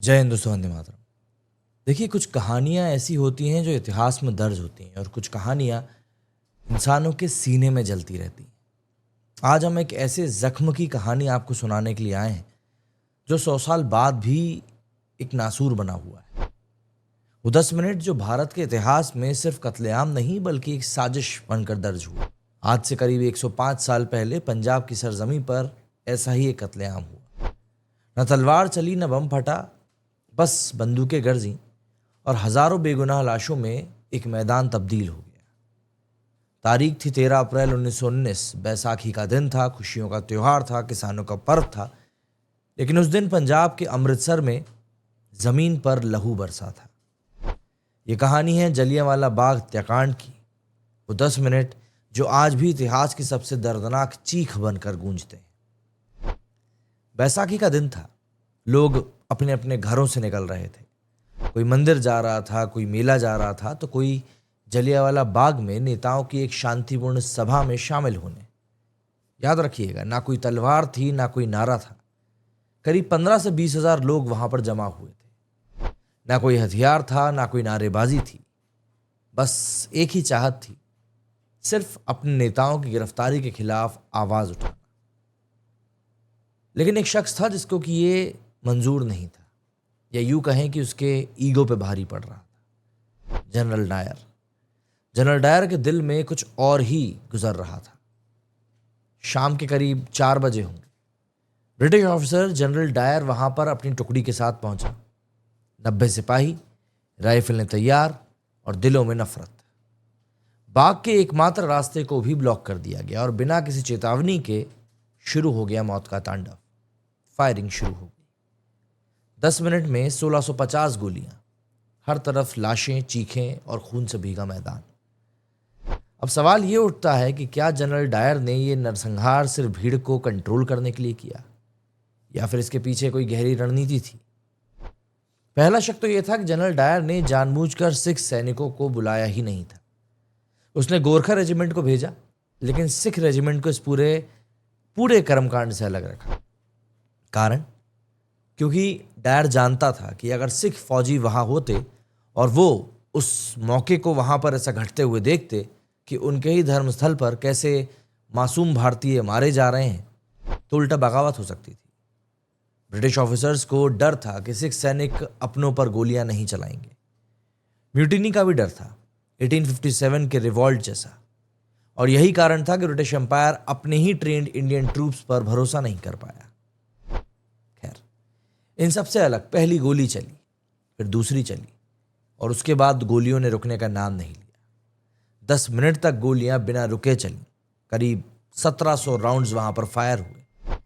जय हिंद दोस्तों, वंदे मातरम। देखिए, कुछ कहानियाँ ऐसी होती हैं जो इतिहास में दर्ज होती हैं और कुछ कहानियाँ इंसानों के सीने में जलती रहती हैं। आज हम एक ऐसे जख्म की कहानी आपको सुनाने के लिए आए हैं जो 100 साल बाद भी एक नासूर बना हुआ है। वो 10 मिनट जो भारत के इतिहास में सिर्फ कत्लेआम नहीं बल्कि एक साजिश बनकर दर्ज हुआ। आज से करीब 105 साल पहले पंजाब की सरजमी पर ऐसा ही एक कत्लेआम हुआ। न तलवार चली न बम फटा, बस बंदूकें गरजी और हजारों बेगुनाह लाशों में एक मैदान तब्दील हो गया। तारीख थी 13 अप्रैल 1919। बैसाखी का दिन था, खुशियों का त्योहार था, किसानों का पर्व था। लेकिन उस दिन पंजाब के अमृतसर में जमीन पर लहू बरसा था। ये कहानी है जलियांवाला बाग हत्याकांड की। वो 10 मिनट जो आज भी इतिहास की सबसे दर्दनाक चीख बनकर गूंजते हैं। बैसाखी का दिन था। लोग अपने अपने घरों से निकल रहे थे। कोई मंदिर जा रहा था, कोई मेला जा रहा था, तो कोई जलियांवाला बाग में नेताओं की एक शांतिपूर्ण सभा में शामिल होने। याद रखिएगा, ना कोई तलवार थी ना कोई नारा था। करीब 15 से 20 हजार लोग वहां पर जमा हुए थे। ना कोई हथियार था ना कोई नारेबाजी थी। बस एक ही चाहत थी, सिर्फ अपने नेताओं की गिरफ्तारी के खिलाफ आवाज उठाना। लेकिन एक शख्स था जिसको कि ये मंजूर नहीं था, या यूं कहें कि उसके ईगो पे भारी पड़ रहा था। General Dyer. जनरल डायर के दिल में कुछ और ही गुजर रहा था। शाम के करीब 4 बजे होंगे। ब्रिटिश ऑफिसर जनरल डायर वहां पर अपनी टुकड़ी के साथ पहुंचा। 90 सिपाही, राइफलें तैयार और दिलों में नफरत। बाग के एकमात्र रास्ते को भी ब्लॉक कर दिया गया और बिना किसी चेतावनी के शुरू हो गया मौत का तांडव। फायरिंग शुरू हो गई। 10 मिनट में 1650 गोलियां, हर तरफ लाशें, चीखें और खून से भीगा मैदान। अब सवाल ये उठता है कि क्या जनरल डायर ने यह नरसंहार सिर्फ भीड़ को कंट्रोल करने के लिए किया, या फिर इसके पीछे कोई गहरी रणनीति थी। पहला शक तो यह था कि जनरल डायर ने जानबूझकर सिख सैनिकों को बुलाया ही नहीं था। उसने गोरखा रेजिमेंट को भेजा, लेकिन सिख रेजिमेंट को इस पूरे पूरे कर्मकांड से अलग रखा। कारण, क्योंकि डायर जानता था कि अगर सिख फौजी वहां होते और वो उस मौके को वहां पर ऐसा घटते हुए देखते कि उनके ही धर्मस्थल पर कैसे मासूम भारतीय मारे जा रहे हैं, तो उल्टा बगावत हो सकती थी। ब्रिटिश ऑफिसर्स को डर था कि सिख सैनिक अपनों पर गोलियां नहीं चलाएंगे। म्यूटिनी का भी डर था, 1857 के रिवॉल्ट जैसा। और यही कारण था कि ब्रिटिश एम्पायर अपने ही ट्रेंड इंडियन ट्रूप्स पर भरोसा नहीं कर पाया। खैर, इन सबसे अलग पहली गोली चली, फिर दूसरी चली, और उसके बाद गोलियों ने रुकने का नाम नहीं लिया। 10 मिनट तक गोलियां बिना रुके चली। करीब 1700 राउंड्स वहां पर फायर हुए।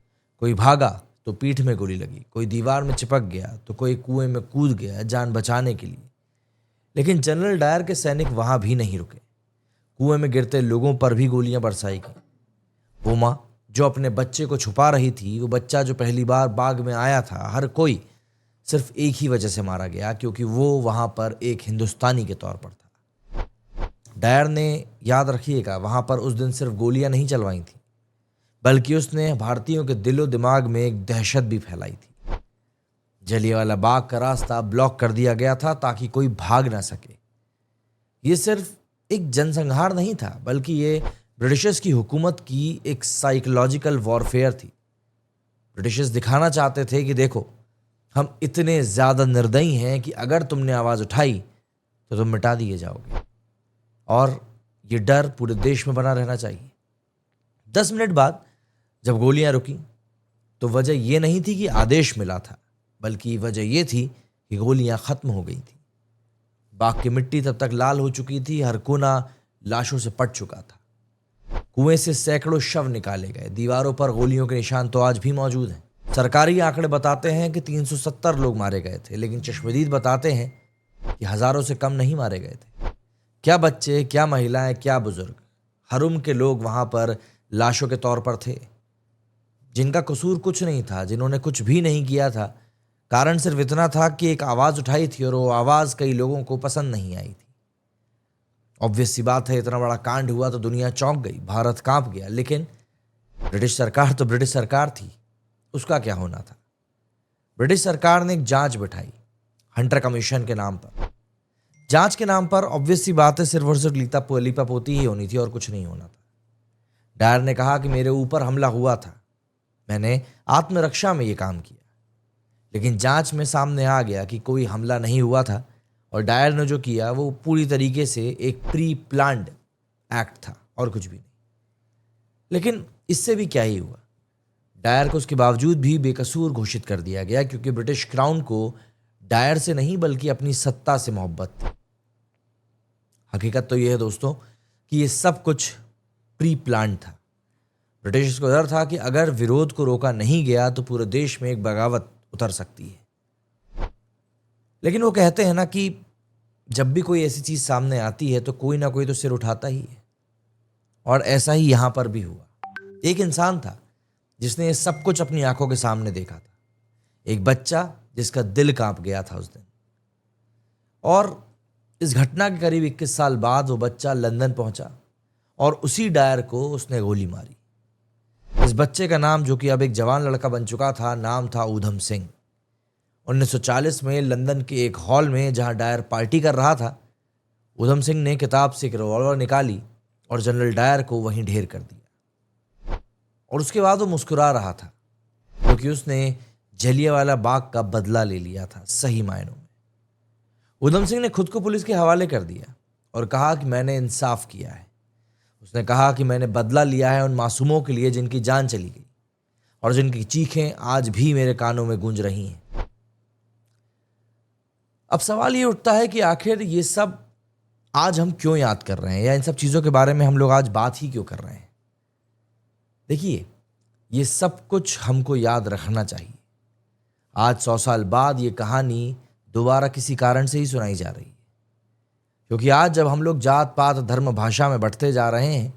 कोई भागा तो पीठ में गोली लगी, कोई दीवार में चिपक गया तो कोई कुएं में कूद गया जान बचाने के लिए। लेकिन जनरल डायर के सैनिक वहां भी नहीं रुके। कुएं में गिरते लोगों पर भी गोलियां बरसाई गई। वो माँ जो अपने बच्चे को छुपा रही थी, वो बच्चा जो पहली बार बाग में आया था, हर कोई सिर्फ एक ही वजह से मारा गया, क्योंकि वो वहां पर एक हिंदुस्तानी के तौर पर था। डायर ने, याद रखिएगा, वहां पर उस दिन सिर्फ गोलियां नहीं चलवाई थी, बल्कि उसने भारतीयों के दिलो दिमाग में एक दहशत भी फैलाई थी। जलियांवाला बाग का रास्ता ब्लॉक कर दिया गया था ताकि कोई भाग ना सके। ये सिर्फ एक जनसंहार नहीं था, बल्कि ये ब्रिटिशर्स की हुकूमत की एक साइकोलॉजिकल वॉरफेयर थी। ब्रिटिशर्स दिखाना चाहते थे कि देखो, हम इतने ज्यादा निर्दयी हैं कि अगर तुमने आवाज उठाई तो तुम मिटा दिए जाओगे। और ये डर पूरे देश में बना रहना चाहिए। 10 मिनट बाद जब गोलियां रुकी, तो वजह यह नहीं थी कि आदेश मिला था, बल्कि वजह यह थी कि गोलियां खत्म हो गई थी। बाग की मिट्टी तब तक लाल हो चुकी थी, हर कोना लाशों से पट चुका था। कुएं से सैकड़ों शव निकाले गए। दीवारों पर गोलियों के निशान तो आज भी मौजूद हैं। सरकारी आंकड़े बताते हैं कि 370 लोग मारे गए थे, लेकिन चश्मदीद बताते हैं कि हजारों से कम नहीं मारे गए थे। क्या बच्चे, क्या महिलाएं, क्या बुजुर्ग, हर उम्र के लोग वहां पर लाशों के तौर पर थे, जिनका कसूर कुछ नहीं था, जिन्होंने कुछ भी नहीं किया था। कारण सिर्फ इतना था कि एक आवाज उठाई थी और वो आवाज कई लोगों को पसंद नहीं आई थी। ऑब्वियस सी बात है, इतना बड़ा कांड हुआ तो दुनिया चौंक गई, भारत कांप गया। लेकिन ब्रिटिश सरकार तो ब्रिटिश सरकार थी, उसका क्या होना था। ब्रिटिश सरकार ने एक जांच बिठाई हंटर कमीशन के नाम पर। जांच के नाम पर ऑब्वियस सी बात है सिर्फ और सिर्फ लीपापोती ही होनी थी और कुछ नहीं होना था। डायर ने कहा कि मेरे ऊपर हमला हुआ था, मैंने आत्मरक्षा में ये काम किया। लेकिन जांच में सामने आ गया कि कोई हमला नहीं हुआ था और डायर ने जो किया वो पूरी तरीके से एक प्री प्लान्ड एक्ट था और कुछ भी नहीं। लेकिन इससे भी क्या ही हुआ, डायर को उसके बावजूद भी बेकसूर घोषित कर दिया गया क्योंकि ब्रिटिश क्राउन को डायर से नहीं बल्कि अपनी सत्ता से मोहब्बत थी। हकीकत तो यह है दोस्तों कि ये सब कुछ प्री प्लान था। ब्रिटिश को डर था कि अगर विरोध को रोका नहीं गया तो पूरे देश में एक बगावत उतर सकती है। लेकिन वो कहते हैं ना कि जब भी कोई ऐसी चीज सामने आती है तो कोई ना कोई तो सिर उठाता ही है, और ऐसा ही यहां पर भी हुआ। एक इंसान था जिसने ये सब कुछ अपनी आंखों के सामने देखा था, एक बच्चा जिसका दिल कांप गया था उस दिन। और इस घटना के करीब 21 साल बाद वो बच्चा लंदन पहुंचा और उसी डायर को उसने गोली मारी। इस बच्चे का नाम, जो कि अब एक जवान लड़का बन चुका था, नाम था ऊधम सिंह। 1940 में लंदन के एक हॉल में जहां डायर पार्टी कर रहा था, ऊधम सिंह ने किताब से एक रिवॉल्वर निकाली और जनरल डायर को वहीं ढेर कर दिया। और उसके बाद वो मुस्कुरा रहा था क्योंकि उसने जलियांवाला बाग का बदला ले लिया था सही मायनों में। ऊधम सिंह ने खुद को पुलिस के हवाले कर दिया और कहा कि मैंने इंसाफ किया है। उसने कहा कि मैंने बदला लिया है उन मासूमों के लिए जिनकी जान चली गई और जिनकी चीखें आज भी मेरे कानों में गूंज रही हैं। अब सवाल ये उठता है कि आखिर ये सब आज हम क्यों याद कर रहे हैं, या इन सब चीज़ों के बारे में हम लोग आज बात ही क्यों कर रहे हैं। देखिए, ये सब कुछ हमको याद रखना चाहिए। आज 100 साल बाद ये कहानी दोबारा किसी कारण से ही सुनाई जा रही है, क्योंकि आज जब हम लोग जात पात धर्म भाषा में बढ़ते जा रहे हैं,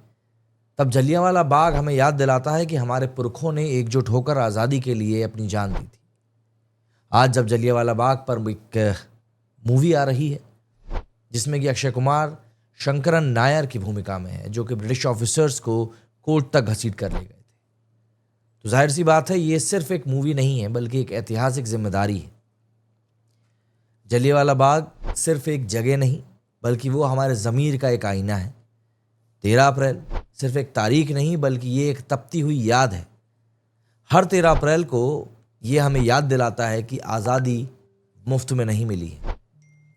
तब जलियांवाला बाग हमें याद दिलाता है कि हमारे पुरखों ने एकजुट होकर आज़ादी के लिए अपनी जान दी थी। आज जब जलियांवाला बाग पर एक मूवी आ रही है जिसमें कि अक्षय कुमार शंकरन नायर की भूमिका में है, जो कि ब्रिटिश ऑफिसर्स को कोर्ट तक घसीट कर ले गए थे, तो जाहिर सी बात है ये सिर्फ एक मूवी नहीं है बल्कि एक ऐतिहासिक जिम्मेदारी है। जलियांवाला बाग सिर्फ एक जगह नहीं बल्कि वो हमारे ज़मीर का एक आईना है। 13 अप्रैल सिर्फ एक तारीख नहीं बल्कि ये एक तपती हुई याद है। हर 13 अप्रैल को ये हमें याद दिलाता है कि आज़ादी मुफ्त में नहीं मिली है,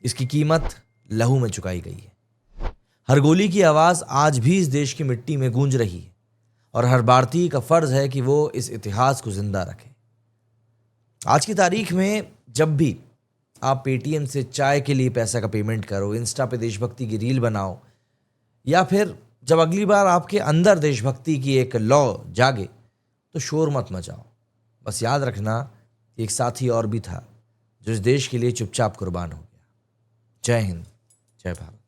इसकी कीमत लहू में चुकाई गई है। हर गोली की आवाज़ आज भी इस देश की मिट्टी में गूंज रही है और हर भारतीय का फर्ज है कि वो इस इतिहास को जिंदा रखे। आज की तारीख में जब भी आप पेटीएम से चाय के लिए पैसा का पेमेंट करो, इंस्टा पे देशभक्ति की रील बनाओ, या फिर जब अगली बार आपके अंदर देशभक्ति की एक लौ जागे तो शोर मत मचाओ। बस याद रखना कि एक साथी और भी था जो इस देश के लिए चुपचाप कुर्बान हो गया। जय हिंद, जय भारत।